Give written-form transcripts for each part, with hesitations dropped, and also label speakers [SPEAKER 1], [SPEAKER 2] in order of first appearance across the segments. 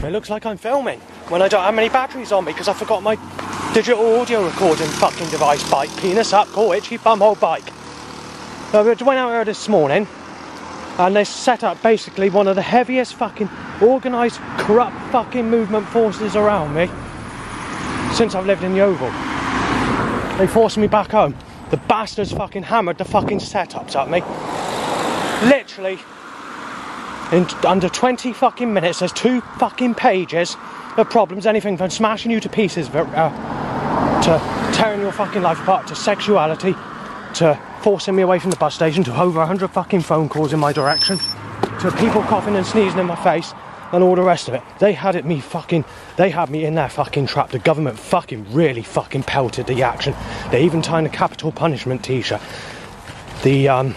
[SPEAKER 1] It looks like I'm filming when I don't have many batteries on me because I forgot my digital audio recording fucking device. Bike, penis up, go itchy bumhole bike. I went out here this morning and they set up basically one of the heaviest fucking organised corrupt fucking movement forces around me since I've lived in the Oval. They forced me back home. The bastards fucking hammered the fucking setups at me. Literally, in under 20 fucking minutes, there's 2 fucking pages of problems, anything from smashing you to pieces, to tearing your fucking life apart, to sexuality, to forcing me away from the bus station, to over 100 fucking phone calls in my direction, to people coughing and sneezing in my face, and all the rest of it. They had me in their fucking trap. The government fucking really fucking pelted the action. They even tied a capital punishment t-shirt. The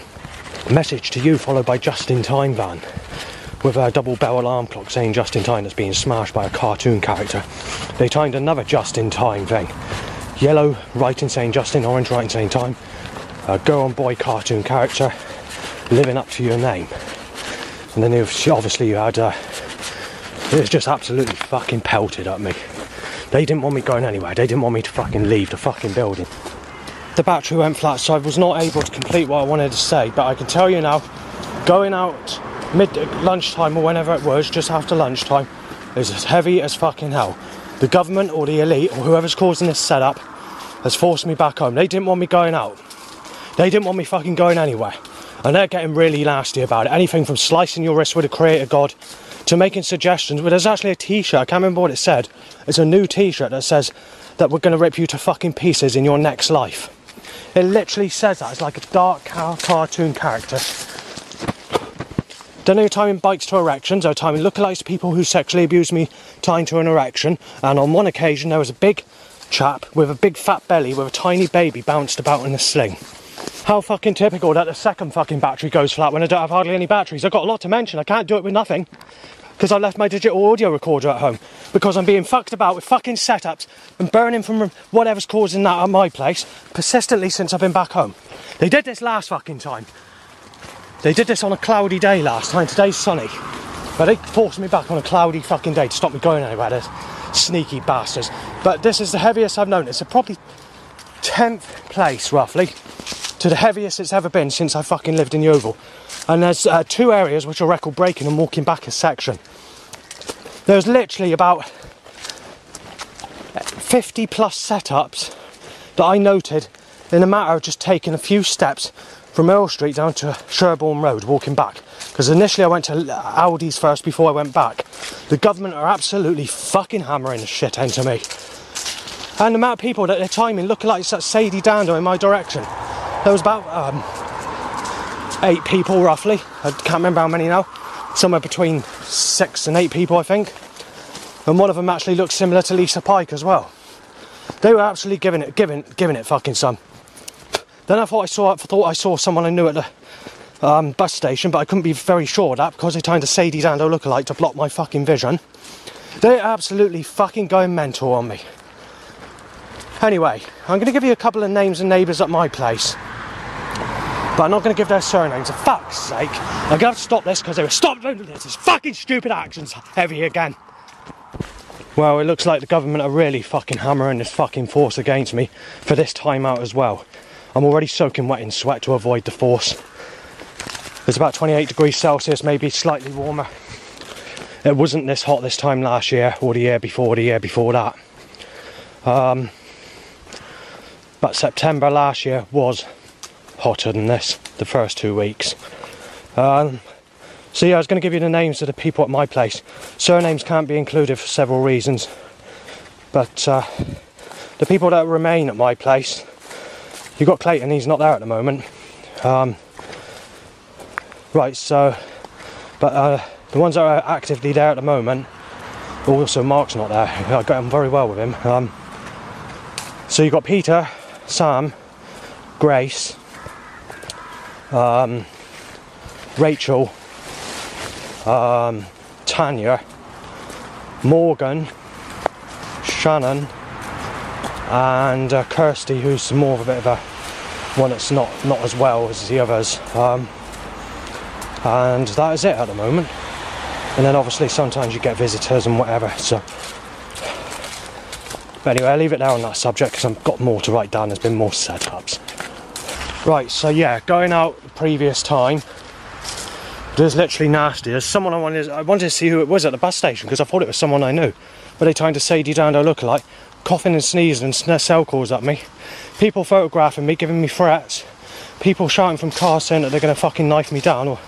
[SPEAKER 1] message to you followed by just in time van with a double bell alarm clock saying just in time that's being smashed by a cartoon character. They timed another just in time thing. Yellow writing saying just in, orange writing saying time. Girl and boy cartoon character living up to your name. And then obviously you had it was just absolutely fucking pelted at me. They didn't want me going anywhere. They didn't want me to fucking leave the fucking building. The battery went flat, so I was not able to complete what I wanted to say, but I can tell you now, going out lunchtime or whenever it was, just after lunchtime, is as heavy as fucking hell. The government or the elite or whoever's causing this setup has forced me back home. They didn't want me going out. They didn't want me fucking going anywhere. And they're getting really nasty about it. Anything from slicing your wrist with a creator god to making suggestions. But there's actually a t-shirt, I can't remember what it said. It's a new t-shirt that says that we're going to rip you to fucking pieces in your next life. It literally says that. It's like a dark cartoon character. Don't know you're timing bikes to erections or timing lookalikes to people who sexually abused me tying to an erection. And on one occasion there was a big chap with a big fat belly with a tiny baby bounced about in a sling. How fucking typical that the second fucking battery goes flat when I don't have hardly any batteries. I've got a lot to mention. I can't do it with nothing because I left my digital audio recorder at home because I'm being fucked about with fucking setups and burning from whatever's causing that at my place persistently since I've been back home. They did this last fucking time. They did this on a cloudy day last time. Today's sunny. But they forced me back on a cloudy fucking day to stop me going anywhere. Those sneaky bastards. But this is the heaviest I've known. It's probably 10th place roughly to the heaviest it's ever been since I fucking lived in Yeovil. And there's 2 areas which are record breaking and walking back a section. There's literally about 50 plus setups that I noted in a matter of just taking a few steps from Earl Street down to Sherborne Road walking back. Because initially I went to Aldi's first before I went back. The government are absolutely fucking hammering the shit into me. And the amount of people that they're timing look like it's that Sadie Dando in my direction. There was about 8 people roughly. I can't remember how many now. Somewhere between 6 and 8 people I think. And one of them actually looked similar to Lisa Pike as well. They were absolutely giving it fucking some. Then I thought I saw someone I knew at the bus station, but I couldn't be very sure of that because they timed a Sadie Dando lookalike to block my fucking vision. They're absolutely fucking going mental on me. Anyway, I'm going to give you a couple of names and neighbours at my place. But I'm not going to give their surnames, for fuck's sake. I'm going to have to stop this because they were stop doing this. It's fucking stupid actions heavy again. Well, it looks like the government are really fucking hammering this fucking force against me for this time out as well. I'm already soaking wet in sweat to avoid the force. It's about 28 degrees Celsius, maybe slightly warmer. It wasn't this hot this time last year, or the year before that. But September last year was hotter than this, the first 2 weeks. So yeah, I was going to give you the names of the people at my place. Surnames can't be included for several reasons. But the people that remain at my place, you've got Clayton, he's not there at the moment. Right, so, but the ones that are actively there at the moment, also Mark's not there. I got on very well with him. So you've got Peter, Sam, Grace, Rachel, Tanya, Morgan, Shannon, and Kirsty, who's more of a bit of a one that's not as well as the others. And that is it at the moment. And then obviously sometimes you get visitors and whatever, so. But anyway, I'll leave it there on that subject because I've got more to write down. There's been more setups. Right, so yeah, going out the previous time, it was literally nasty. There's someone I wanted to see who it was at the bus station because I thought it was someone I knew. But they trying to Sadie Dando lookalike, coughing and sneezing and cell calls at me. People photographing me, giving me threats. People shouting from cars saying that they're going to fucking knife me down, or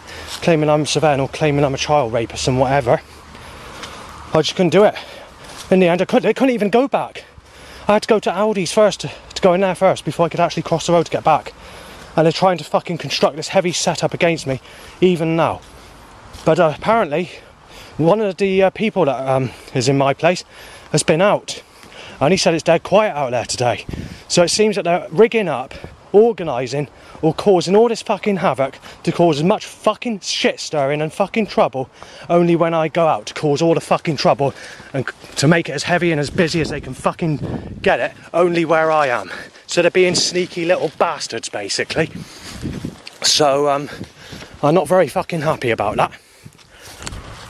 [SPEAKER 1] claiming I'm a surveillant, or claiming I'm a child rapist and whatever. I just couldn't do it. In the end, they couldn't even go back. I had to go to Aldi's first, to go in there first, before I could actually cross the road to get back. And they're trying to fucking construct this heavy setup against me, even now. But apparently, one of the people that is in my place has been out. And he said it's dead quiet out there today. So it seems that they're rigging up, organising, or causing all this fucking havoc to cause as much fucking shit stirring and fucking trouble only when I go out, to cause all the fucking trouble and to make it as heavy and as busy as they can fucking get it only where I am. So they're being sneaky little bastards basically. So I'm not very fucking happy about that.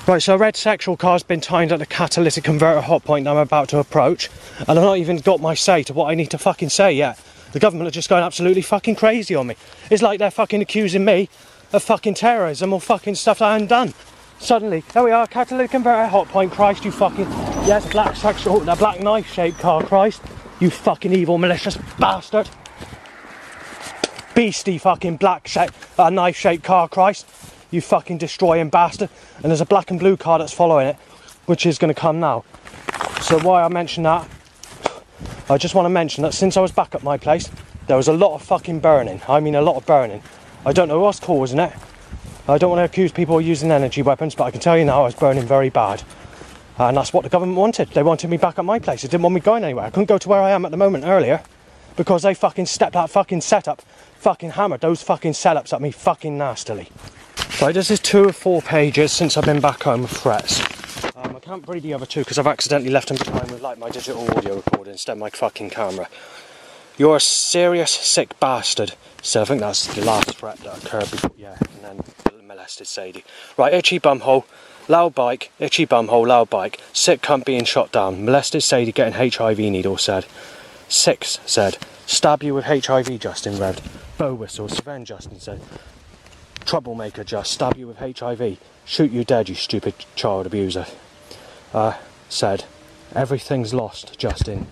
[SPEAKER 1] Right, so a red sexual car's been timed at the catalytic converter hot point I'm about to approach, and I've not even got my say to what I need to fucking say yet. The government are just going absolutely fucking crazy on me. It's like they're fucking accusing me of fucking terrorism or fucking stuff that I haven't done. Suddenly, there we are, catalytic converter hot point, Christ, you fucking... Yes, black sexual, the black knife-shaped car, Christ. You fucking evil, malicious bastard. Beastie fucking black knife-shaped car, Christ. You fucking destroying bastard. And there's a black and blue car that's following it, which is going to come now. So why I mention that, I just want to mention that since I was back at my place, there was a lot of fucking burning. I mean a lot of burning. I don't know what's causing it. I don't want to accuse people of using energy weapons, but I can tell you now I was burning very bad. And that's what the government wanted. They wanted me back at my place. They didn't want me going anywhere. I couldn't go to where I am at the moment earlier because they fucking stepped that fucking setup, fucking hammered those fucking setups at me fucking nastily. Right, this is 2 of 4 pages since I've been back home with threats. I can't read the other 2 because I've accidentally left them behind with like my digital audio recorder instead of my fucking camera. You're a serious sick bastard. So I think that's the last threat that occurred before, yeah, and then molested Sadie. Right, itchy bumhole, loud bike, itchy bumhole, loud bike, sick cunt being shot down, molested Sadie getting HIV needle said. 6 said, stab you with HIV Justin read. Bow whistle, Sven Justin said. Troublemaker just, stab you with HIV, shoot you dead you stupid child abuser. Said, everything's lost Justin.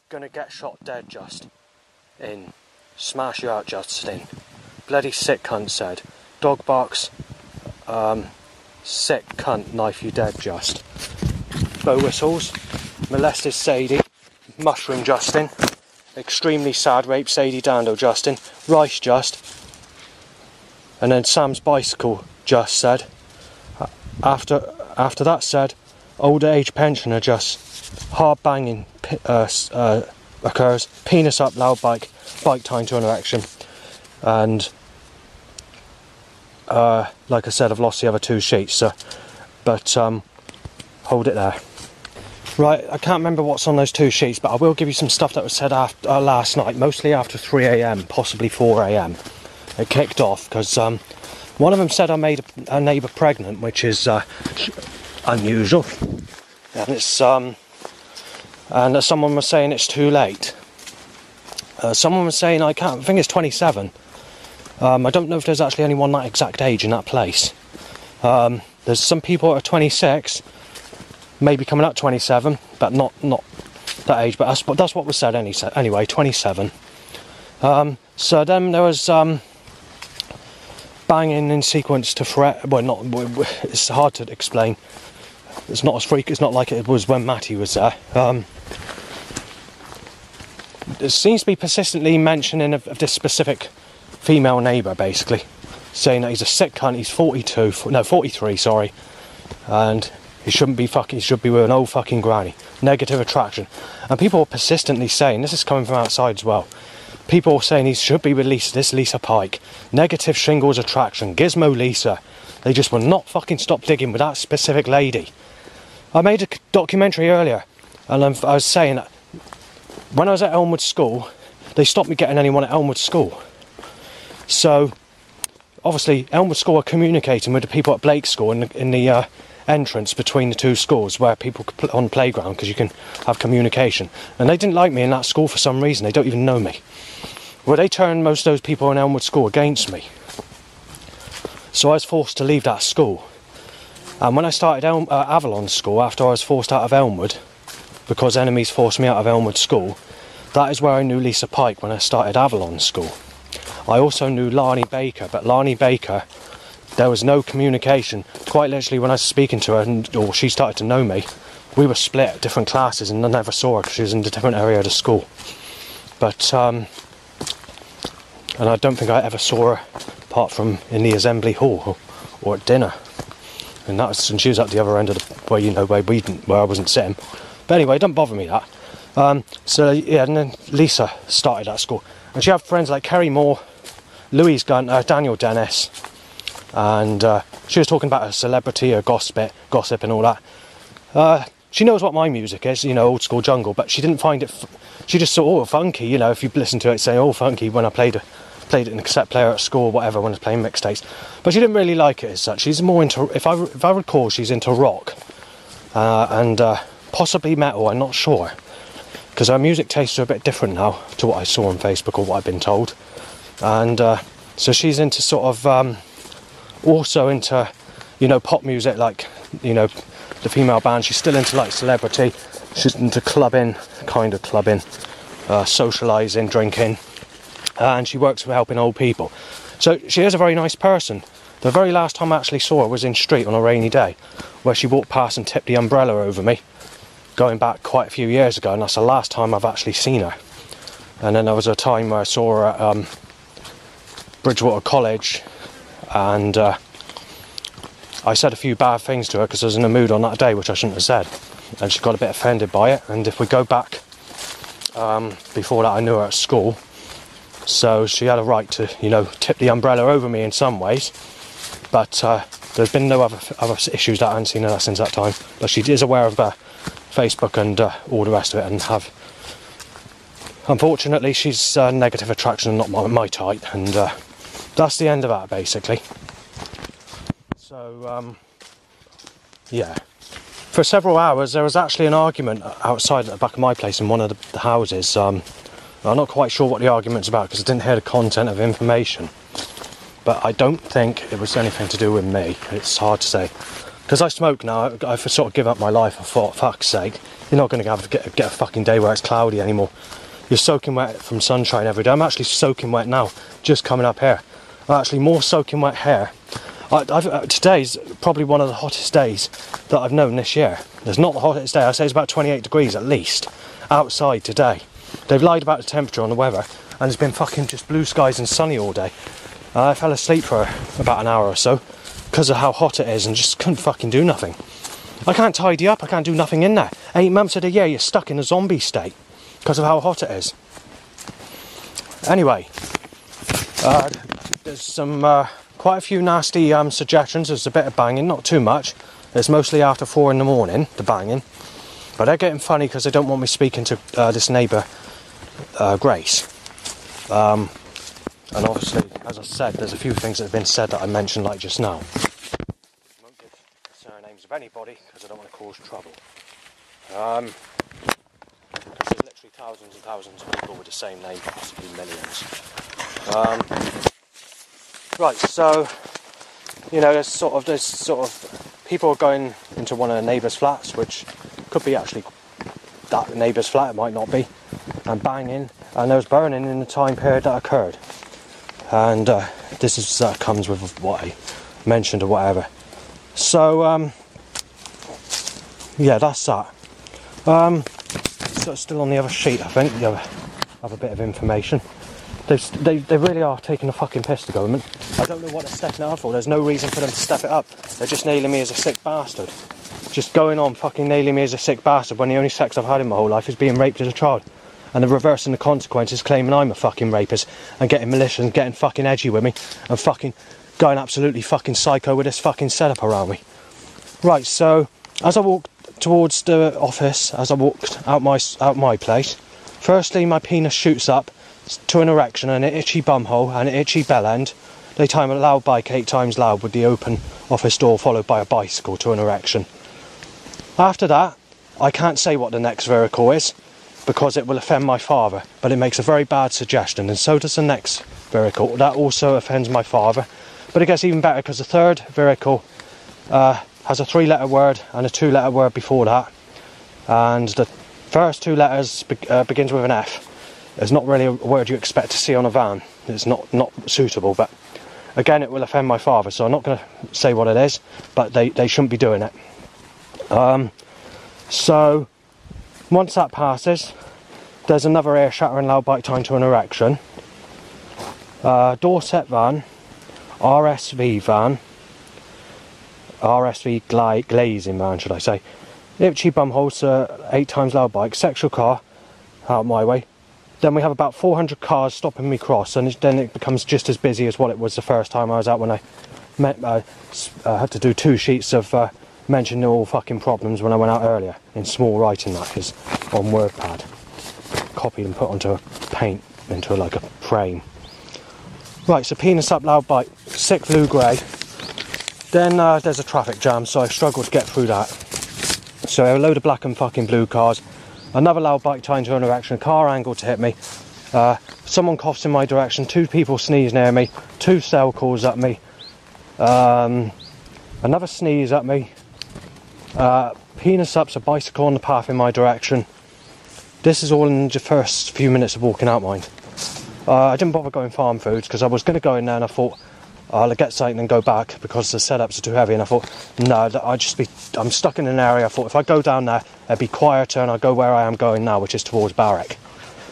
[SPEAKER 1] Gonna get shot dead just. In. Smash you out Justin. Bloody sick cunt said. Dog barks. Sick cunt knife you dead just. Bow whistles. Molested Sadie. Mushroom Justin. Extremely sad rape Sadie Dando Justin. Rice just. And then Sam's bicycle just said. After that said, older age pensioner just. Hard banging occurs. Penis up loud bike. Bike time to an erection. And like I said, I've lost the other 2 sheets, so, but hold it there. Right, I can't remember what's on those 2 sheets, but I will give you some stuff that was said after, last night, mostly after 3 AM, possibly 4 AM. It kicked off because one of them said I made a neighbour pregnant, which is unusual, and it's and someone was saying it's too late. Someone was saying I think it's 27. I don't know if there's actually anyone that exact age in that place. There's some people that are 26, maybe coming up 27, but not that age. But that's what was said anyway. 27. So then there was banging in sequence to threat. Well, it's hard to explain. It's not as freak. It's not like it was when Matty was there. There seems to be persistently mentioning of this specific female neighbour, basically saying that he's a sick cunt. He's 43, sorry, and he shouldn't be fucking. He should be with an old fucking granny. Negative attraction, and people are persistently saying this is coming from outside as well. People are saying he should be with Lisa Pike. Negative shingles attraction, Gizmo Lisa. They just will not fucking stop digging with that specific lady. I made a documentary earlier, and I was saying that when I was at Elmwood School, they stopped me getting anyone at Elmwood School. So obviously Elmwood School are communicating with the people at Blake School in the entrance between the two schools where people could put on the playground, because you can have communication. And they didn't like me in that school for some reason. They don't even know me. Well, they turned most of those people in Elmwood School against me. So I was forced to leave that school. And when I started Avalon School, after I was forced out of Elmwood, because enemies forced me out of Elmwood School, that is where I knew Lisa Pike when I started Avalon School. I also knew Lani Baker, but Lani Baker, there was no communication. Quite literally, when I was speaking to her, or she started to know me, we were split at different classes, and I never saw her because she was in a different area of the school. But, and I don't think I ever saw her apart from in the assembly hall or at dinner. And that was, and she was at the other end of the, where I wasn't sitting. But anyway, it doesn't bother me that. So yeah, and then Lisa started at school, and she had friends like Kerry Moore, Louise Gunn, Daniel Dennis, and she was talking about her celebrity, her gossip and all that. She knows what my music is, you know, old school jungle, but she didn't find it, she just thought, oh, funky, you know, if you listen to it, say, oh, funky, when I played it in a cassette player at school or whatever, when I was playing mixtapes. But she didn't really like it as such. She's more into, if I recall, she's into rock, and possibly metal, I'm not sure. Because her music tastes are a bit different now to what I saw on Facebook or what I've been told. And so she's into sort of, also into, you know, pop music, like, you know, the female band. She's still into like celebrity. She's into clubbing, socialising, drinking. And she works for helping old people. So she is a very nice person. The very last time I actually saw her was in street on a rainy day, where she walked past and tipped the umbrella over me, going back quite a few years ago, and that's the last time I've actually seen her. And then there was a time where I saw her at Bridgewater College, and I said a few bad things to her because I was in a mood on that day, which I shouldn't have said, and she got a bit offended by it. And if we go back, before that I knew her at school, so she had a right to, you know, tip the umbrella over me in some ways, but there's been no other issues that I haven't seen her since that time. But she is aware of Facebook and all the rest of it, and have, unfortunately, she's negative attraction and not my type, and that's the end of that basically. So yeah, for several hours there was actually an argument outside at the back of my place in one of the houses. I'm not quite sure what the argument's about because I didn't hear the content of information, but I don't think it was anything to do with me. It's hard to say. Because I smoke now, I've sort of given up my life. I thought, fuck's sake, you're not going to get a fucking day where it's cloudy anymore. You're soaking wet from sunshine every day. I'm actually soaking wet now, just coming up here. I'm actually more soaking wet here. Today's probably one of the hottest days that I've known this year. It's not the hottest day, I'd say it's about 28 degrees at least, outside today. They've lied about the temperature on the weather, and it's been fucking just blue skies and sunny all day. I fell asleep for about an hour or so, because of how hot it is, and just couldn't fucking do nothing. I can't tidy up, I can't do nothing in there. 8 months of the year you're stuck in a zombie state because of how hot it is. Anyway, there's some quite a few nasty suggestions. There's a bit of banging, not too much. It's mostly after 4 in the morning, the banging. But they're getting funny because they don't want me speaking to this neighbour, Grace. And obviously, as I said, there's a few things that have been said that I mentioned like just now. I won't give surnames of anybody because I don't want to cause trouble. Because there's literally thousands and thousands of people with the same name, possibly millions. Right, so, you know, there's sort of people are going into one of the neighbours' flats, which could be actually that neighbour's flat, it might not be, and banging, and there was burning in the time period that occurred. And this is comes with what I mentioned or whatever. So yeah, that's that. So it's still on the other sheet, I think. The other bit of information. They really are taking a fucking piss, the government. I don't know what they're stepping it up for. There's no reason for them to step it up. They're just nailing me as a sick bastard. Just going on fucking nailing me as a sick bastard when the only sex I've had in my whole life is being raped as a child. And they're reversing the consequences, claiming I'm a fucking rapist, and getting malicious and getting fucking edgy with me, and fucking going absolutely fucking psycho with this fucking setup around me. Right, so as I walked towards the office, as I walked out my place, firstly my penis shoots up to an erection and an itchy bumhole and an itchy bell end. they time a loud bike 8 times loud with the open office door followed by a bicycle to an erection. After that, I can't say what the next vehicle is because it will offend my father, but it makes a very bad suggestion, and so does the next vehicle. That also offends my father, but it gets even better because the third vehicle has a 3-letter word and a 2-letter word before that, and the first 2 letters begins with an F. It's not really a word you expect to see on a van. It's not suitable, but again, it will offend my father, so I'm not going to say what it is, but they shouldn't be doing it. So once that passes, there's another ear-shattering loud bike time to an erection. Dorset van, RSV van, RSV glazing van, should I say. Itchy bumholes, 8 times loud bike, sexual car, out my way. Then we have about 400 cars stopping me cross, and then it becomes just as busy as what it was the first time I was out when I had to do 2 sheets of mentioning all fucking problems when I went out earlier in small writing, that is on WordPad, copied and put onto a paint into like a frame. Right, so penis up loud bike, sick blue grey. Then there's a traffic jam, so I struggled to get through that. So a load of black and fucking blue cars, another loud bike time to an erection, car angled to hit me, someone coughs in my direction, 2 people sneeze near me, 2 cell calls at me, another sneeze at me, penis up's a bicycle on the path in my direction. This is all in the first few minutes of walking out, mind. I didn't bother going farm foods because I was going to go in there and I thought I'll get something and go back because the setups are too heavy, and I thought no, I'm stuck in an area. I thought if I go down there it'd be quieter and I'll go where I am going now, which is towards Barrack.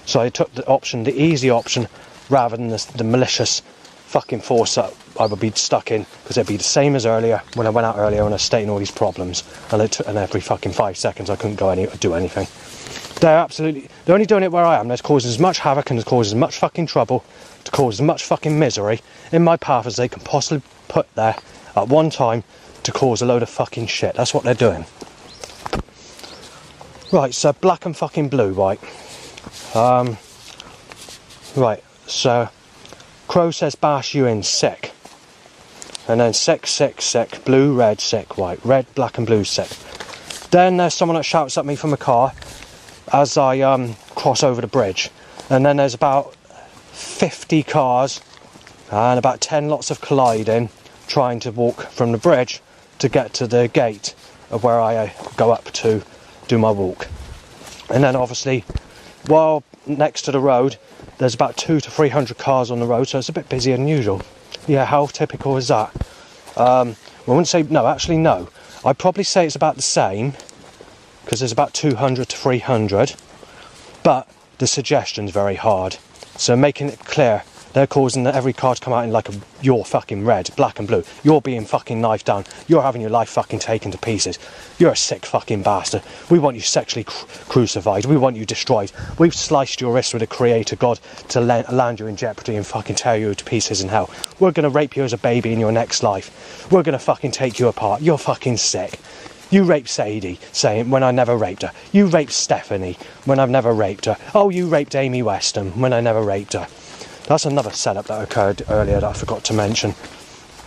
[SPEAKER 1] So I took the easy option rather than the malicious fucking force that I would be stuck in, because it'd be the same as earlier when I went out earlier and I was stating all these problems, and every fucking 5 seconds I couldn't go do anything. They're only doing it where I am. They're causing as much havoc and causing as much fucking trouble, to cause as much fucking misery in my path as they can possibly put there at one time to cause a load of fucking shit. That's what they're doing. Right, so black and fucking blue, right. Right, so Crow says bash you in, sick. And then sick, sick, sick, blue, red, sick, white, red, black and blue, sick. Then there's someone that shouts at me from a car as I cross over the bridge. And then there's about 50 cars and about 10 lots of colliding, trying to walk from the bridge to get to the gate of where I go up to do my walk. And then obviously, while next to the road, there's about 200 to 300 cars on the road, so it's a bit busier than usual. Yeah, how typical is that? I wouldn't say, no, actually no. I'd probably say it's about the same, because there's about 200 to 300, but the suggestion's very hard. So making it clear, they're causing every car to come out in like you're fucking red, black and blue. You're being fucking knifed down. You're having your life fucking taken to pieces. You're a sick fucking bastard. We want you sexually crucified. We want you destroyed. We've sliced your wrist with a creator god to land you in jeopardy and fucking tear you to pieces in hell. We're going to rape you as a baby in your next life. We're going to fucking take you apart. You're fucking sick. You raped Sadie, saying when I never raped her. You raped Stephanie when I've never raped her. Oh, you raped Amy Weston when I never raped her. That's another setup that occurred earlier that I forgot to mention.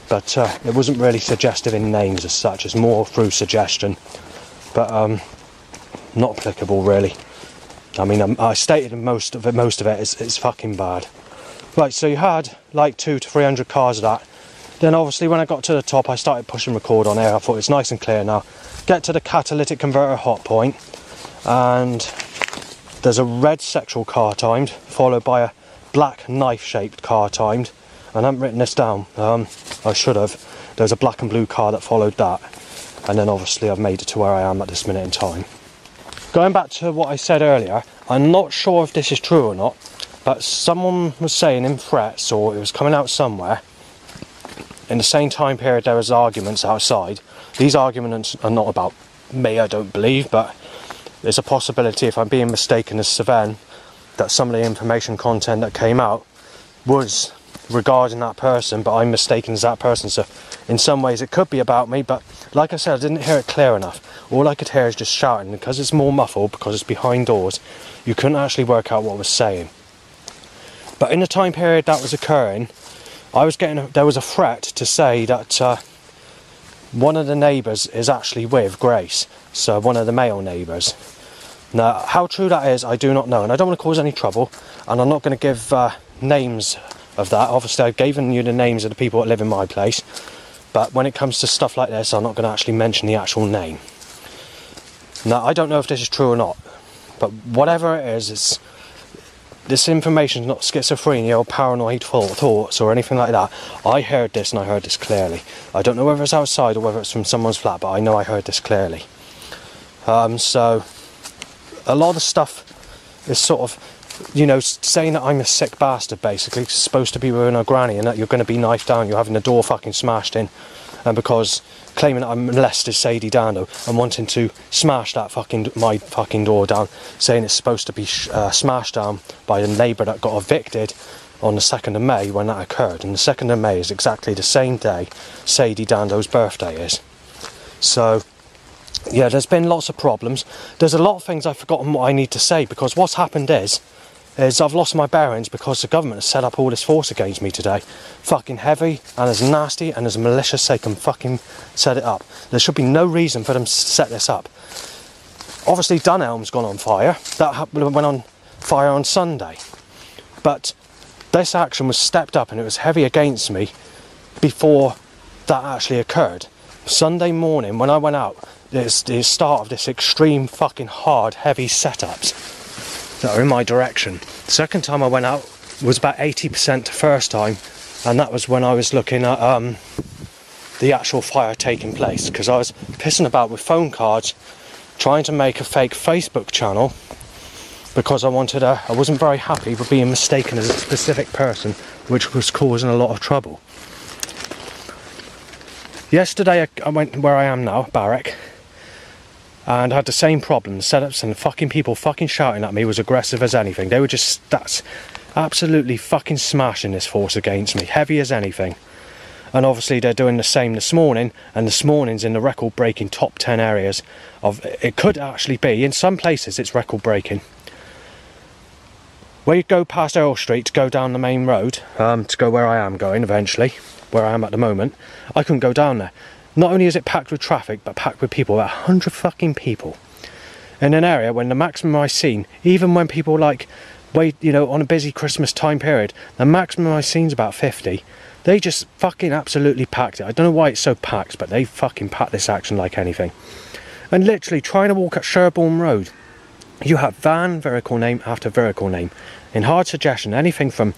[SPEAKER 1] But it wasn't really suggestive in names as such. It's more through suggestion. But not applicable really. I mean, I stated most of it is fucking bad. Right, so you had like 200 to 300 cars of that. Then obviously when I got to the top I started pushing record on air. I thought it's nice and clear now. Get to the catalytic converter hot point, and there's a red sexual car timed, followed by a black knife shaped car timed. And I haven't written this down, I should have. There's a black and blue car that followed that, and then obviously I've made it to where I am at this minute in time. Going back to what I said earlier, I'm not sure if this is true or not, but someone was saying in threats, or it was coming out somewhere, in the same time period there was arguments outside. These arguments are not about me, I don't believe, but there's a possibility, if I'm being mistaken as Savan, that some of the information content that came out was regarding that person, but I'm mistaken as that person. So in some ways it could be about me, but like I said, I didn't hear it clear enough. All I could hear is just shouting, because it's more muffled, because it's behind doors, you couldn't actually work out what I was saying. But in the time period that was occurring, there was a threat to say that one of the neighbours is actually with Grace, so one of the male neighbours. Now, how true that is, I do not know, and I don't want to cause any trouble, and I'm not going to give names of that. Obviously, I've given you the names of the people that live in my place, but when it comes to stuff like this, I'm not going to actually mention the actual name. Now, I don't know if this is true or not, but whatever it is, this information is not schizophrenia or paranoid thoughts or anything like that. I heard this, and I heard this clearly. I don't know whether it's outside or whether it's from someone's flat, but I know I heard this clearly. So a lot of stuff is sort of, you know, saying that I'm a sick bastard, basically, supposed to be with a granny, and that you're going to be knifed down, you're having the door fucking smashed in, and because claiming that I molested Sadie Dando and wanting to smash that my fucking door down, saying it's supposed to be smashed down by the neighbour that got evicted on the 2nd of May when that occurred, and the 2nd of May is exactly the same day Sadie Dando's birthday is. So yeah, there's been lots of problems. There's a lot of things I've forgotten what I need to say, because what's happened is I've lost my bearings because the government has set up all this force against me today. Fucking heavy and as nasty and as malicious they can fucking set it up. There should be no reason for them to set this up. Obviously Dunelm's gone on fire. That went on fire on Sunday. But this action was stepped up and it was heavy against me before that actually occurred. Sunday morning when I went out, there's the start of this extreme fucking hard heavy setups that are in my direction. The second time I went out was about 80% the first time, and that was when I was looking at the actual fire taking place, because I was pissing about with phone cards trying to make a fake Facebook channel because I wasn't very happy with being mistaken as a specific person, which was causing a lot of trouble. Yesterday I went where I am now, Barrack, and had the same problem. The setups and the fucking people fucking shouting at me was aggressive as anything. They were just absolutely fucking smashing this force against me, heavy as anything. And obviously they're doing the same this morning, and this morning's in the record breaking top 10 areas of, it could actually be, in some places it's record breaking. Where you go past Earl Street to go down the main road, to go where I am going eventually, where I am at the moment, I couldn't go down there. Not only is it packed with traffic, but packed with people, about 100 fucking people. In an area when the maximum I've seen, even when people wait, you know, on a busy Christmas time period, the maximum I've seen is about 50. They just fucking absolutely packed it. I don't know why it's so packed, but they fucking packed this action like anything. And literally, trying to walk up Sherborne Road, you have van, vehicle name after vehicle name. In hard suggestion, anything from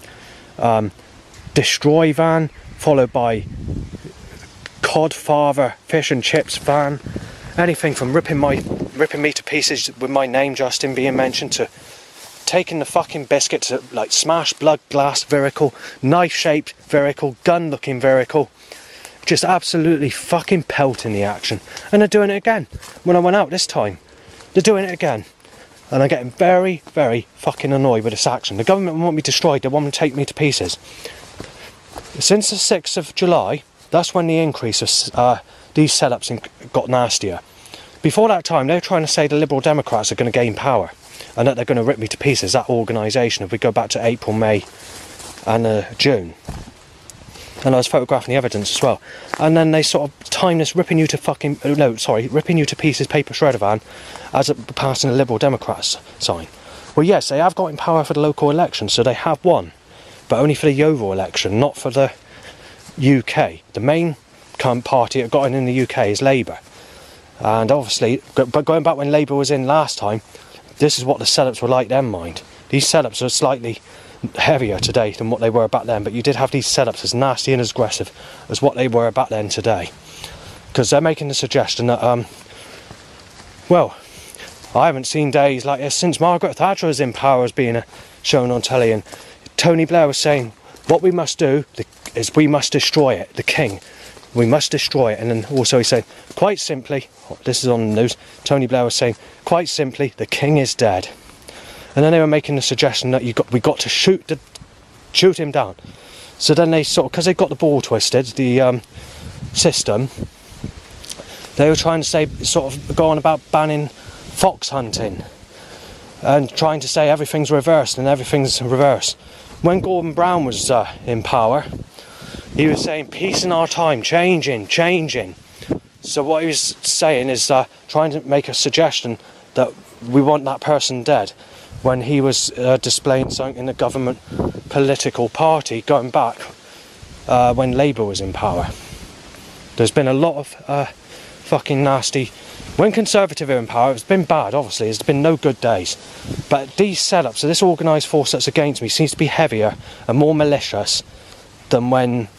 [SPEAKER 1] destroy van, followed by Codfather fish and chips van, anything from ripping me to pieces with my name Justin being mentioned, to taking the fucking biscuit to like smash blood glass vehicle, knife shaped vehicle, gun looking vehicle, just absolutely fucking pelting the action. And they're doing it again when I went out this time. They're doing it again, and I'm getting very, very fucking annoyed with this action. The government want me destroyed, they want me to take me to pieces. Since the 6th of July, that's when the increase of these setups got nastier. Before that time, they were trying to say the Liberal Democrats are going to gain power and that they're going to rip me to pieces, that organisation, if we go back to April, May and June. And I was photographing the evidence as well. And then they sort of timed this ripping you to pieces paper shredder van as it passing the Liberal Democrats sign. Well, yes, they have got in power for the local election, so they have won. But only for the Yeovil election, not for the UK. The main party that got in the UK is Labour. And obviously, but going back when Labour was in last time, this is what the setups were like then, mind. These setups are slightly heavier today than what they were back then, but you did have these setups as nasty and as aggressive as what they were back then today. Because they're making the suggestion that, well, I haven't seen days like this since Margaret Thatcher was in power as being shown on telly, and Tony Blair was saying, what we must do is we must destroy it, the king. We must destroy it. And then also he said, quite simply, this is on the news, Tony Blair was saying, quite simply, the king is dead. And then they were making the suggestion that we got to shoot him down. So then they sort of, because they got the ball twisted, the system, they were trying to say, sort of go on about banning fox hunting and trying to say everything's reversed and everything's reversed. When Gordon Brown was in power, he was saying peace in our time, changing. So what he was saying is trying to make a suggestion that we want that person dead, when he was displaying something in the government political party going back when Labour was in power. There's been a lot of fucking nasty... When Conservative are in power, it's been bad, obviously. There's been no good days. But these setups, so this organised force that's against me, seems to be heavier and more malicious than when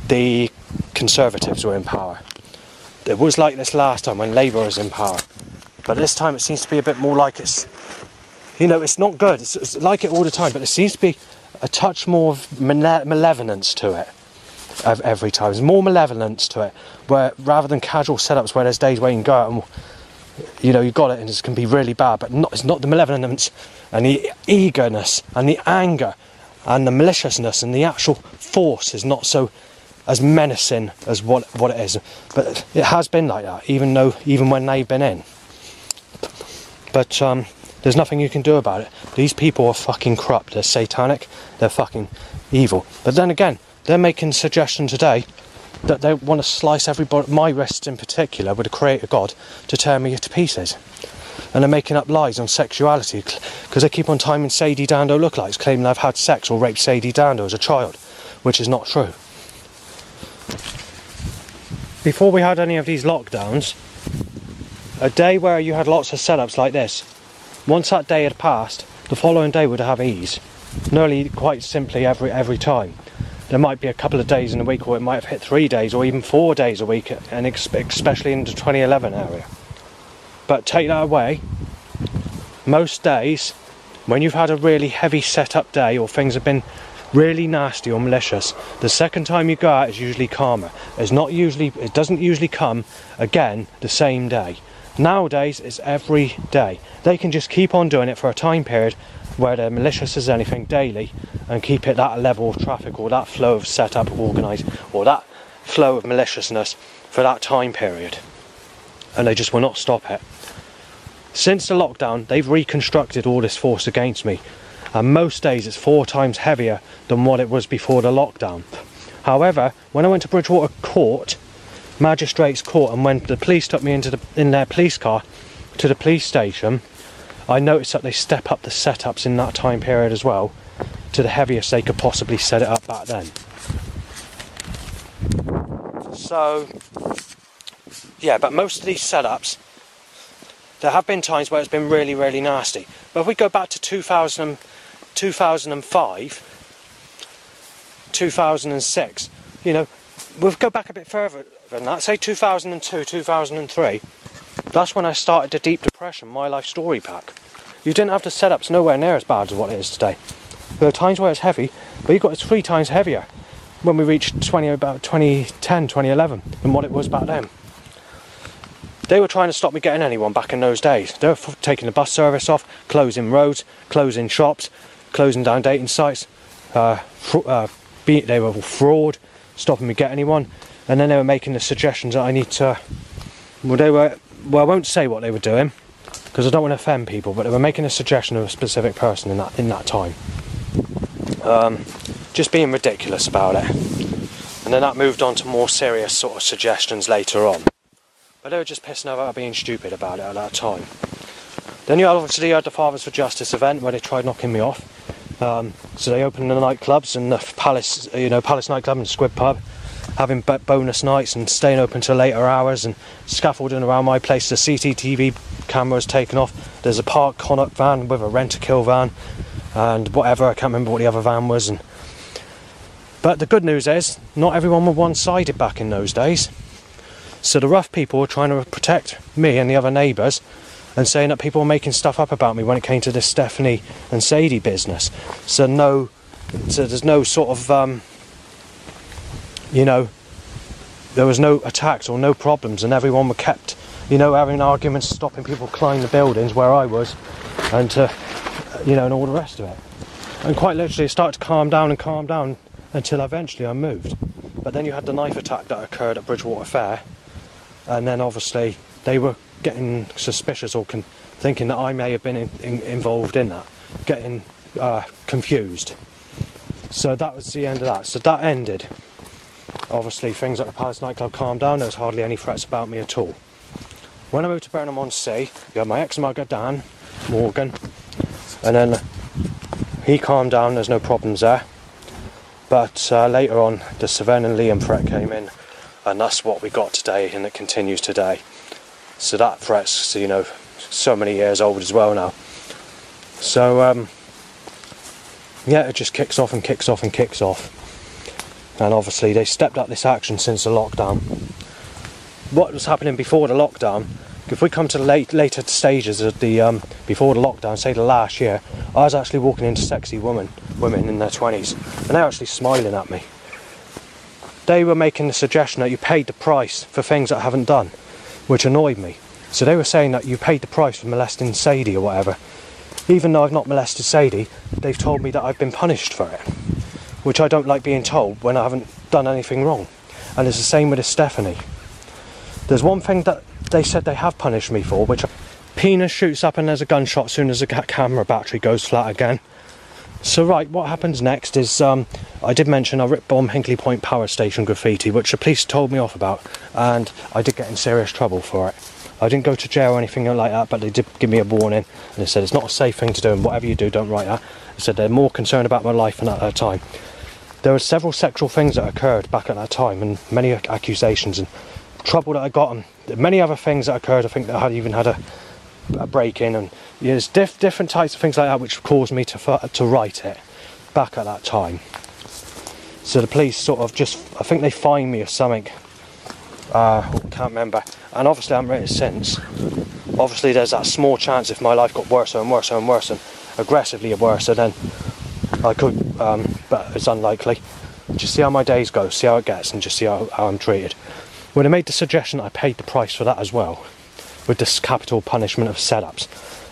[SPEAKER 1] the Conservatives were in power. It was like this last time when Labour was in power. But this time it seems to be a bit more like it's... You know, it's not good. It's like it all the time, but there seems to be a touch more of malevolence to it every time. There's more malevolence to it, where rather than casual setups where there's days where you can go out and, you know, you got it and it can be really bad, but it's not the malevolence and the eagerness and the anger and the maliciousness, and the actual force is not so as menacing as what it is. But it has been like that, even when they've been in. But there's nothing you can do about it. These people are fucking corrupt. They're satanic. They're fucking evil. But then again, they're making a suggestion today that they want to slice everybody, my wrists in particular, with a creator God, to tear me to pieces. And they're making up lies on sexuality, because they keep on timing Sadie Dando lookalikes, claiming I've had sex or raped Sadie Dando as a child, which is not true. Before we had any of these lockdowns, a day where you had lots of setups like this, once that day had passed, the following day would have ease. Nearly quite simply every time. There might be a couple of days in a week, or it might have hit 3 days or even 4 days a week, and especially in the 2011 area. But take that away, most days when you've had a really heavy setup day or things have been really nasty or malicious, the second time you go out is usually calmer. It doesn't usually come again the same day. Nowadays it's every day. They can just keep on doing it for a time period where they're malicious as anything daily, and keep it that level of traffic or that flow of setup organised or that flow of maliciousness for that time period, and they just will not stop it. Since the lockdown, they've reconstructed all this force against me, and most days it's 4 times heavier than what it was before the lockdown. However, when I went to Bridgewater Court, Magistrates Court, and when the police took me in their police car to the police station, I noticed that they step up the setups in that time period as well, to the heaviest they could possibly set it up back then. So, yeah, but most of these setups, there have been times where it's been really, really nasty. But if we go back to 2005, 2006, you know, we'll go back a bit further than that, say 2002, 2003, that's when I started the Deep Depression, My Life Story pack. You didn't have the setups nowhere near as bad as what it is today. There are times where it's heavy, but it's 3 times heavier when we reached about 2010, 2011 than what it was back then. They were trying to stop me getting anyone back in those days. They were taking the bus service off, closing roads, closing shops, closing down dating sites. They were fraud, stopping me getting anyone. And then they were making the suggestions that I need to... Well, I won't say what they were doing, because I don't want to offend people, but they were making a suggestion of a specific person in that time. Just being ridiculous about it. And then that moved on to more serious sort of suggestions later on. But they were just pissing about being stupid about it at that time. Then you obviously had the Fathers for Justice event where they tried knocking me off. So they opened the nightclubs, and the Palace nightclub and Squid pub, having bonus nights and staying open till later hours, and scaffolding around my place. The CCTV cameras taken off. There's a parked Connaught van with a rent-a-kill van and whatever, I can't remember what the other van was. But the good news is, not everyone were one-sided back in those days. So the rough people were trying to protect me and the other neighbours, and saying that people were making stuff up about me when it came to this Stephanie and Sadie business. So there's no sort of, you know, there was no attacks or no problems, and everyone were kept, you know, having arguments, stopping people climbing the buildings where I was, and you know, and all the rest of it. And quite literally it started to calm down until eventually I moved. But then you had the knife attack that occurred at Bridgewater Fair, and then obviously they were getting suspicious or thinking that I may have been involved in that, getting confused. So that was the end of that. So that ended. obviously things at the Palace nightclub calmed down. There was hardly any threats about me at all. When I moved to Burnham-on-Sea, you had my ex-mugger Dan Morgan, and then he calmed down, there's no problems there. But later on, the Savannah and Liam threat came in, and that's what we got today, and it continues today. So that threat's, you know, so many years old as well now. So yeah, it just kicks off and kicks off and kicks off. And obviously they stepped up this action since the lockdown. What was happening before the lockdown, if we come to the later stages of the before the lockdown, say the last year, I was actually walking into sexy women in their 20s, and they're actually smiling at me. They were making the suggestion that you paid the price for things that I haven't done, which annoyed me. So they were saying that you paid the price for molesting Sadie or whatever. Even though I've not molested Sadie, they've told me that I've been punished for it, which I don't like being told when I haven't done anything wrong. And it's the same with Stephanie. There's one thing that they said they have punished me for, which penis shoots up and there's a gunshot as soon as the camera battery goes flat again. So right, what happens next is, I did mention I ripped bomb Hinkley Point Power Station graffiti, which the police told me off about, and I did get in serious trouble for it. I didn't go to jail or anything like that, but they did give me a warning, and they said it's not a safe thing to do, and whatever you do, don't write that. They said they're more concerned about my life than at that time. There were several sexual things that occurred back at that time, and many accusations and trouble that I got, and many other things that occurred. I think that I had even had a break-in, and there's different types of things like that which caused me to write it back at that time. So the police sort of just, I think they fined me or something. Can't remember, and obviously I haven't written it since. Obviously there's that small chance if my life got worse and worse and worse and aggressively worse, and then I could, but it's unlikely. Just see how my days go, see how it gets, and just see how I'm treated. When I made the suggestion, I paid the price for that as well, with this capital punishment of setups.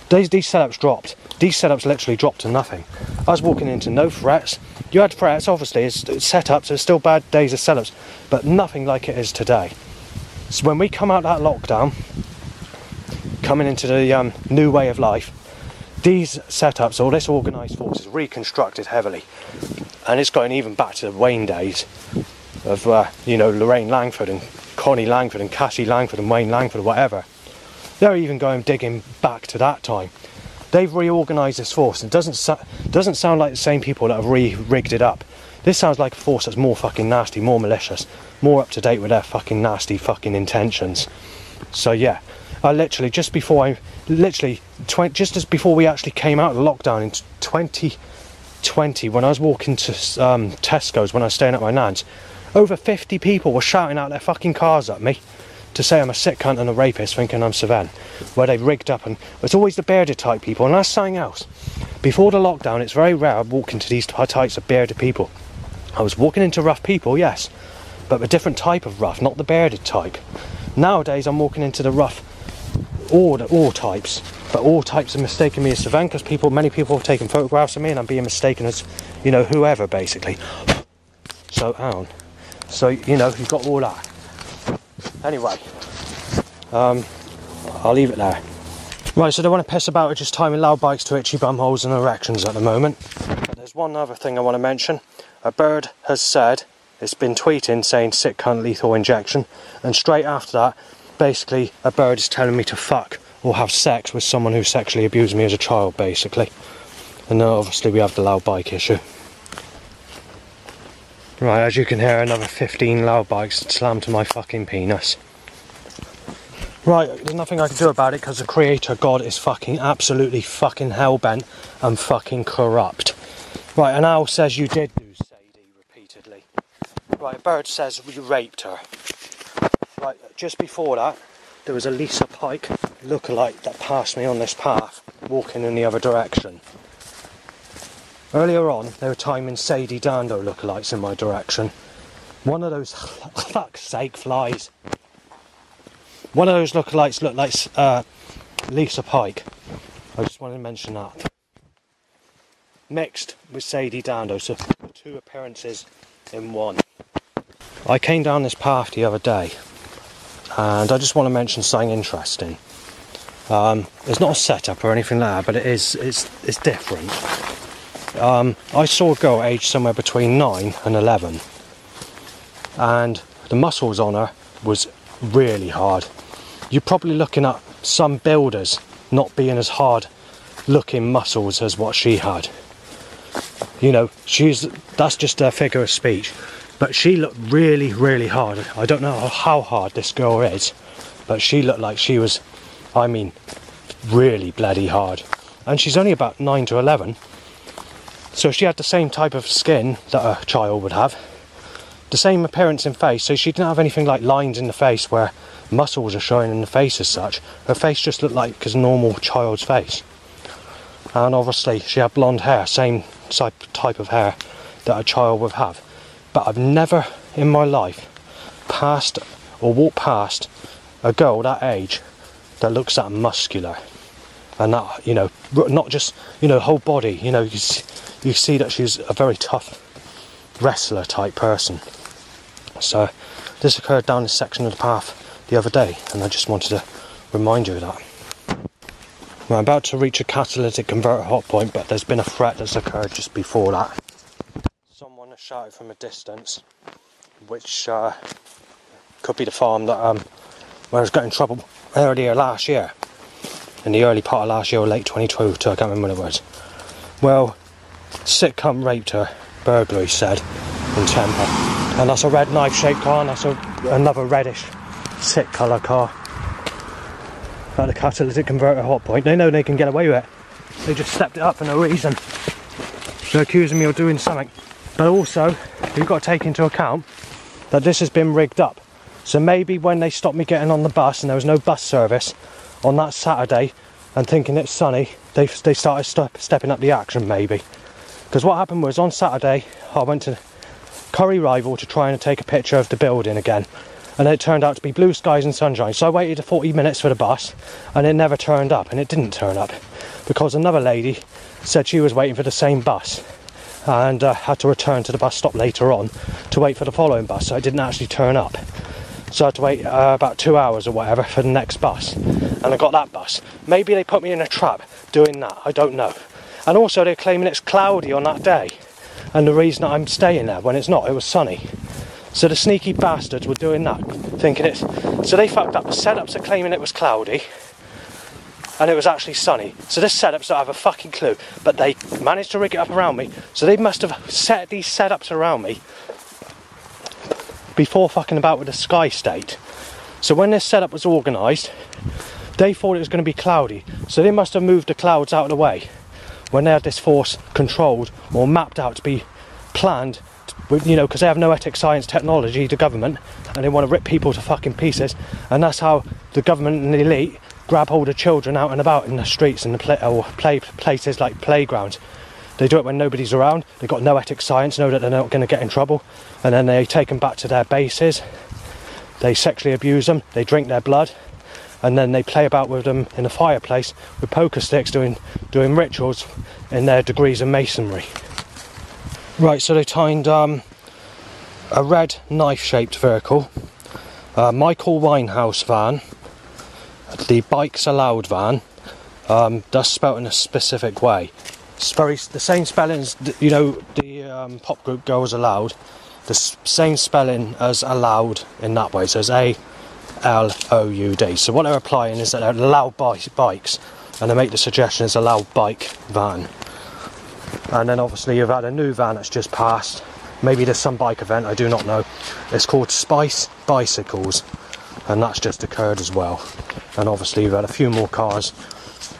[SPEAKER 1] These setups dropped. These setups literally dropped to nothing. I was walking into no threats. You had threats, obviously, it's setups, there's still bad days of setups, but nothing like it is today. So when we come out of that lockdown, coming into the new way of life, these setups, or this organised force, is reconstructed heavily, and it's going even back to the Wayne days of you know, Lorraine Langford and Connie Langford and Cassie Langford and Wayne Langford, whatever. They're even going digging back to that time. They've reorganised this force. It doesn't sound like the same people that have rigged it up. This sounds like a force that's more fucking nasty, more malicious, more up to date with their fucking nasty fucking intentions. So yeah, I literally just before as before we actually came out of lockdown in 2020, when I was walking to Tesco's when I was staying at my nan's, over 50 people were shouting out their fucking cars at me to say I'm a sick cunt and a rapist, thinking I'm Savan, where they've rigged up, and it's always the bearded type people. And that's something else. Before the lockdown, it's very rare I'd walk into these types of bearded people. I was walking into rough people, yes, but a different type of rough, not the bearded type. Nowadays I'm walking into the rough, all types, but all types are mistaking me as Savan, because many people have taken photographs of me and I'm being mistaken as, you know, whoever basically. So you know, you've got all that. Anyway, I'll leave it there. Right, so I don't want to piss about with just timing loud bikes to itchy bum holes and erections at the moment. But there's one other thing I want to mention. A bird has said, it's been tweeting saying sick cunt lethal injection, and straight after that, basically a bird is telling me to fuck or have sex with someone who sexually abused me as a child, basically. And then obviously we have the loud bike issue. Right, as you can hear, another 15 loud bikes slammed to my fucking penis. Right, there's nothing I can do about it because the creator God is fucking absolutely fucking hellbent and fucking corrupt. Right, an owl says you did do Sadie repeatedly. Right, a bird says you raped her. Right, just before that, there was a Lisa Pike lookalike that passed me on this path, walking in the other direction. Earlier on, they were timing Sadie Dando lookalikes in my direction. One of those, fuck's sake, flies. One of those lookalikes looked like Lisa Pike. I just wanted to mention that. Mixed with Sadie Dando, so 2 appearances in one. I came down this path the other day, and I just want to mention something interesting. It's not a setup or anything like that, but it's different. I saw a girl aged somewhere between 9 and 11. and the muscles on her was really hard. You're probably looking at some builders not being as hard looking muscles as what she had. You know, that's just a figure of speech, but she looked really, really hard. I don't know how hard this girl is, but she looked like she was, I mean, really bloody hard. And she's only about 9 to 11, so she had the same type of skin that a child would have, the same appearance in face, so she didn't have anything like lines in the face where muscles are showing in the face as such. Her face just looked like a normal child's face. And obviously she had blonde hair, same type of hair that a child would have. But I've never in my life passed or walked past a girl that age that looks that muscular. And that, you know, not just, you know, whole body, you know, you see that she's a very tough wrestler type person. So this occurred down this section of the path the other day, and I just wanted to remind you of that. We're about to reach a catalytic converter hot point, but there's been a threat that's occurred just before that. Someone has shouted from a distance, which could be the farm that where I was getting in trouble earlier last year. In the early part of last year or late 2022, I can't remember when it was. Well, sick cunt raped her, burglary said, in temper. And that's a red knife shaped car, and that's another reddish sick colour car. At the catalytic converter hot point. They know they can get away with it. They just stepped it up for no reason. They're accusing me of doing something. But also, you've got to take into account that this has been rigged up. So maybe when they stopped me getting on the bus and there was no bus service on that Saturday, and thinking it's sunny, they started stepping up the action maybe. Because what happened was, on Saturday I went to Curry Rival to try and take a picture of the building again, and it turned out to be blue skies and sunshine. So I waited 40 minutes for the bus, and it never turned up. And it didn't turn up because another lady said she was waiting for the same bus, and had to return to the bus stop later on to wait for the following bus, so it didn't actually turn up. So I had to wait about 2 hours or whatever for the next bus, and I got that bus. Maybe they put me in a trap doing that, I don't know. And also they're claiming it's cloudy on that day, and the reason I'm staying there when it's not, it was sunny. So the sneaky bastards were doing that, thinking it's... So they fucked up. The setups are claiming it was cloudy, and it was actually sunny. So this setups don't have a fucking clue, but they managed to rig it up around me. So they must have set these setups around me before fucking about with the sky state. So when this setup was organised, they thought it was going to be cloudy. So they must have moved the clouds out of the way when they had this force controlled or mapped out to be planned, you know, because they have no ethics, science, technology, the government, and they want to rip people to fucking pieces. And that's how the government and the elite grab hold of children out and about in the streets and the places like playgrounds. They do it when nobody's around. They've got no ethics, science, know that they're not going to get in trouble, and then they take them back to their bases. They sexually abuse them, they drink their blood, and then they play about with them in a fireplace with poker sticks, doing rituals in their degrees of masonry. Right, so they timed a red knife-shaped vehicle, Michael Winehouse van, the Bikes Allowed van, that's spelt in a specific way. It's the same spelling as, you know, the pop group Girls Aloud, the same spelling as allowed in that way, so it's A-L-O-U-D. So what they're applying is that they're allowed bikes, and they make the suggestion it's a loud bike van. And then obviously you've had a new van that's just passed. Maybe there's some bike event, I do not know. It's called Spice Bicycles, and that's just occurred as well. And obviously you've had a few more cars,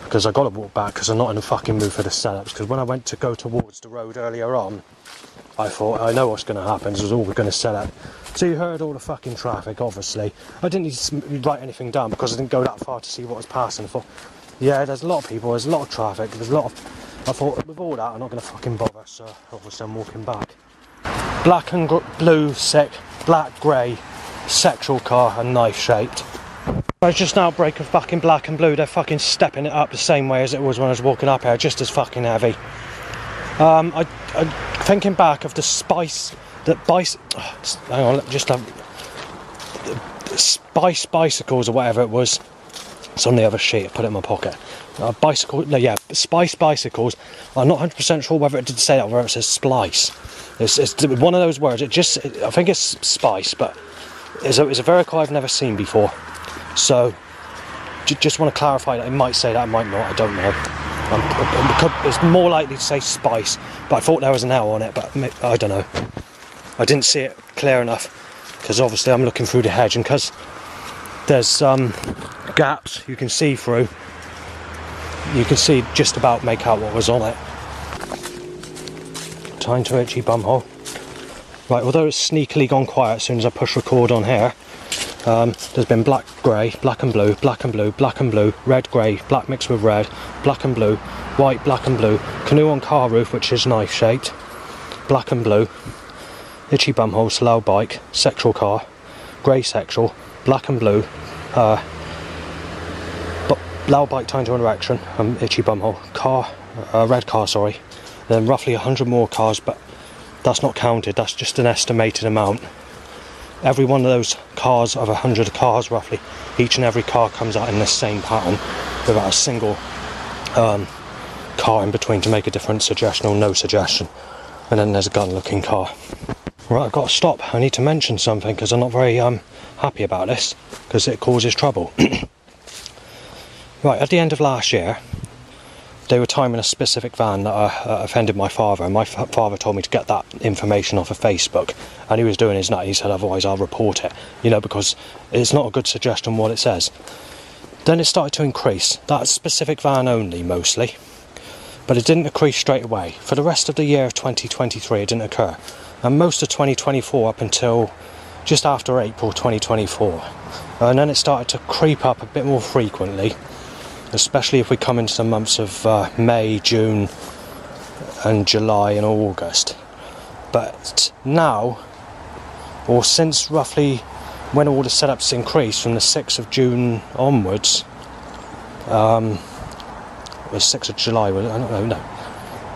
[SPEAKER 1] because I've got to walk back because I'm not in the fucking mood for the setups. Because when I went to go towards the road earlier on, I thought, I know what's going to happen, this is all we're going to set up. So you heard all the fucking traffic, obviously. I didn't need to write anything down because I didn't go that far to see what was passing. I thought, yeah, there's a lot of people, there's a lot of traffic, there's a lot of... I thought, with all that, I'm not going to fucking bother, so obviously I'm walking back. Black and blue, sick, black, grey, sexual car and knife-shaped. It's just an outbreak of fucking black and blue. They're fucking stepping it up the same way as it was when I was walking up here, just as fucking heavy. I'm thinking back of the Spice Bicycles or whatever it was. It's on the other sheet, I put it in my pocket. Spice Bicycles. I'm not 100% sure whether it did say that or whether it says Splice. It's one of those words. I think it's spice, but it's a vehicle I've never seen before. So just want to clarify that it might say that, it might not. I don't know. It's more likely to say spice, but I thought there was an L on it, but I don't know. I didn't see it clear enough because obviously I'm looking through the hedge, and because there's gaps you can see through. You can see just about make out what was on it. Time to itchy bumhole. Right, although it's sneakily gone quiet as soon as I push record on here, there's been black, grey, black and blue, black and blue, black and blue, red, grey, black mixed with red, black and blue, white, black and blue, canoe on car roof which is knife shaped, black and blue, itchy bumhole, slow bike, sexual car, grey sexual, black and blue, loud bike time to erection, itchy bumhole, car, red car, sorry. Then roughly 100 more cars, but that's not counted, that's just an estimated amount. Every one of those cars, of 100 cars roughly, each and every car comes out in the same pattern without a single car in between to make a different suggestion or no suggestion. And then there's a gun looking car. Right, I've got to stop. I need to mention something because I'm not very happy about this because it causes trouble. Right, at the end of last year, they were timing a specific van that offended my father, and my father told me to get that information off of Facebook, and he was doing his nut. He said otherwise I'll report it, you know, because it's not a good suggestion what it says. Then it started to increase, that specific van only mostly, but it didn't increase straight away. For the rest of the year of 2023 it didn't occur, and most of 2024 up until just after April 2024, and then it started to creep up a bit more frequently, especially if we come into the months of May, June and July and August. But now, or since roughly when all the setups increased from the 6th of June onwards, it was 6th of July, I don't know,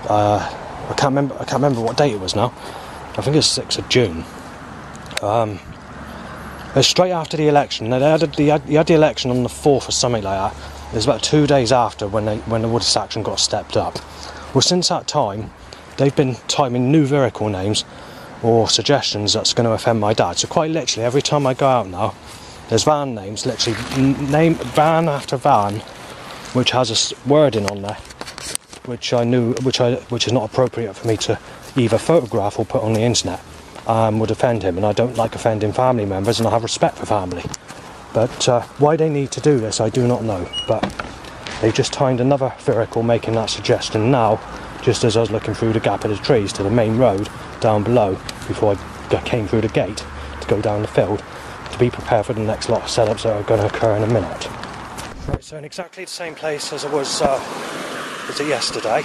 [SPEAKER 1] I can't remember what date it was now. I think it's 6th of June. It was straight after the election. They had the election on the 4th or something like that. It was about 2 days after when the water section got stepped up. Well, since that time, they've been timing new vehicle names or suggestions that's going to offend my dad. So quite literally, every time I go out now, there's van names, literally name van after van, which has a wording on there, which is not appropriate for me to either photograph or put on the internet, would offend him. And I don't like offending family members, and I have respect for family. But why they need to do this, I do not know. But they've just timed another vehicle making that suggestion now, just as I was looking through the gap of the trees to the main road down below, before I came through the gate to go down the field, to be prepared for the next lot of setups that are going to occur in a minute. Right, so in exactly the same place as I was yesterday,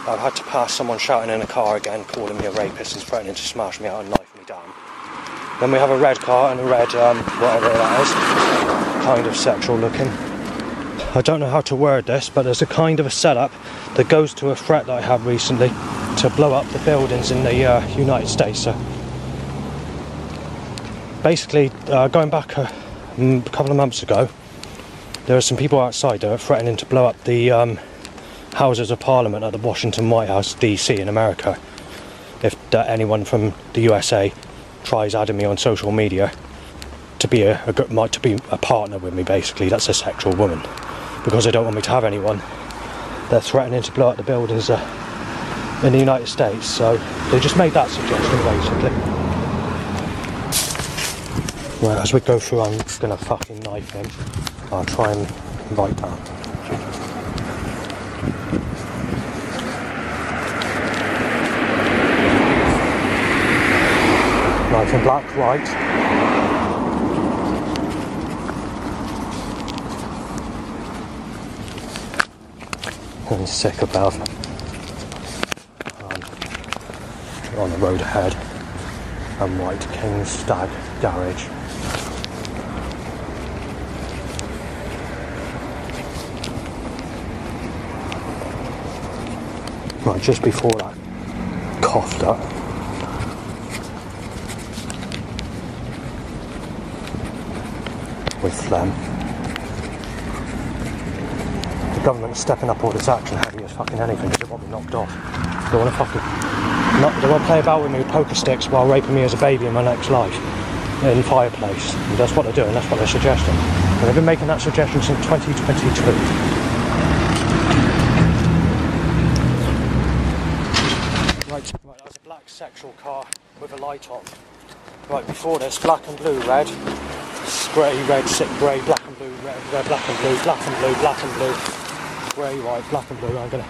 [SPEAKER 1] I've had to pass someone shouting in a car again, calling me a rapist and threatening to smash me out and knife me down. Then we have a red car and a red, whatever that is, kind of sexual looking. I don't know how to word this, but there's a kind of a setup that goes to a threat that I had recently to blow up the buildings in the United States. So basically, going back a couple of months ago, there were some people outside that were threatening to blow up the Houses of Parliament at the Washington White House, DC in America, if anyone from the USA tries adding me on social media to be a partner with me. Basically, that's a sexual woman, because they don't want me to have anyone. They're threatening to blow up the buildings in the United States, so they just made that suggestion basically. Right, as we go through, I'm gonna fucking knife him. I'll try and write down. Knife in black, white. And sick above. On the road ahead. And white King's Stag Garage. Right, just before that, coughed up. With phlegm. The government's stepping up all this action heavy as fucking anything because it won't be knocked off. Don't want to fucking They want to play about with me with poker sticks while raping me as a baby in my next life in fireplace. And that's what they're doing, that's what they're suggesting. And they've been making that suggestion since 2022. Right, that was a black sexual car with a light on. Right, before this, black and blue, red, grey, red, sick grey, black and blue, red, red, black and blue, black and blue, black and blue, grey, white, black and blue. I'm gonna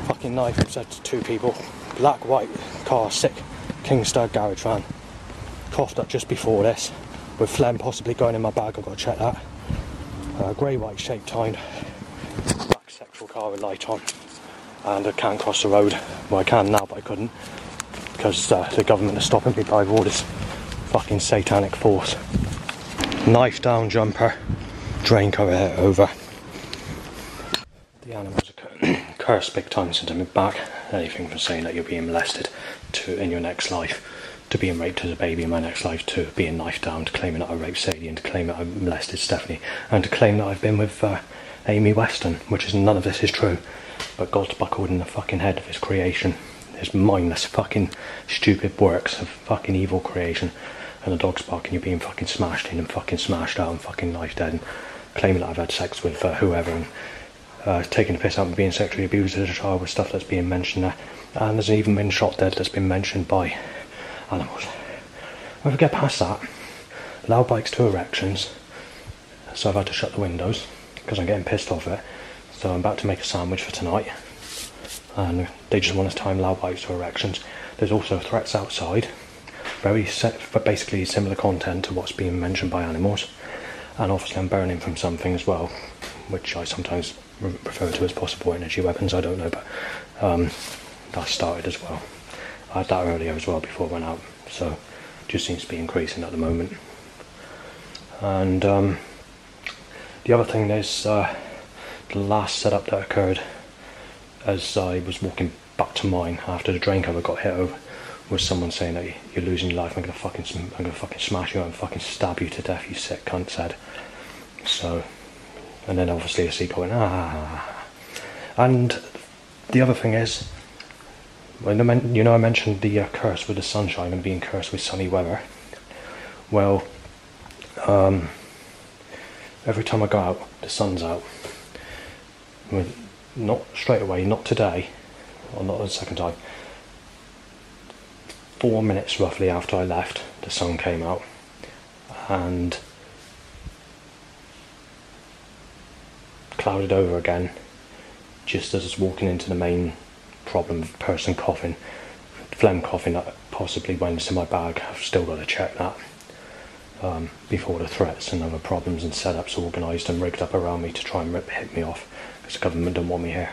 [SPEAKER 1] fucking knife said to two people. Black, white car, sick King Stud garage van. Coughed up just before this, with phlegm possibly going in my bag. I've got to check that. Grey, white, shape tined, black sexual car with light on, and I can't cross the road. Well, I can now, but I couldn't because the government is stopping me by all this fucking satanic force. Knife down jumper, drain cover hit over. The animals are cursed big time since I've been back. Anything from saying that you're being molested to in your next life, to being raped as a baby in my next life, to being knifed down, to claiming that I raped Sadie, and to claim that I molested Stephanie, and to claim that I've been with Amy Weston, which is none of this is true. But God's buckled in the fucking head of his creation, his mindless fucking stupid works of fucking evil creation, and the dog's barking, you're being fucking smashed in and fucking smashed out and fucking knifed dead, and claiming that I've had sex with whoever, and taking the piss out and being sexually abused as a child with stuff that's being mentioned there. And there's even been shot dead that's been mentioned by animals. If we get past that, loud bikes to erections, so I've had to shut the windows because I'm getting pissed off it. So I'm about to make a sandwich for tonight, and they just want us to time loud bikes to erections. There's also threats outside, but basically similar content to what's being mentioned by animals, and obviously I'm burning from something as well, which I sometimes refer to as possible energy weapons. I don't know, but that started as well. I had that earlier as well before I went out, so it just seems to be increasing at the moment. And the other thing is the last setup that occurred as I was walking back to mine after the drain cover got hit over was someone saying that you're losing your life, I'm gonna fucking smash you and fucking stab you to death, you sick cunt, said. So, and then obviously a sequel went ah. And the other thing is, when I mentioned the curse with the sunshine and being cursed with sunny weather. Well, every time I go out, the sun's out. Not straight away, not today, or not the second time. 4 minutes roughly after I left, the sun came out, and clouded over again, just as I was walking into the main problem of person coughing, phlegm coughing that possibly went into my bag. I've still got to check that before the threats and other problems and setups organised and rigged up around me to try and hit me off, because the government don't want me here.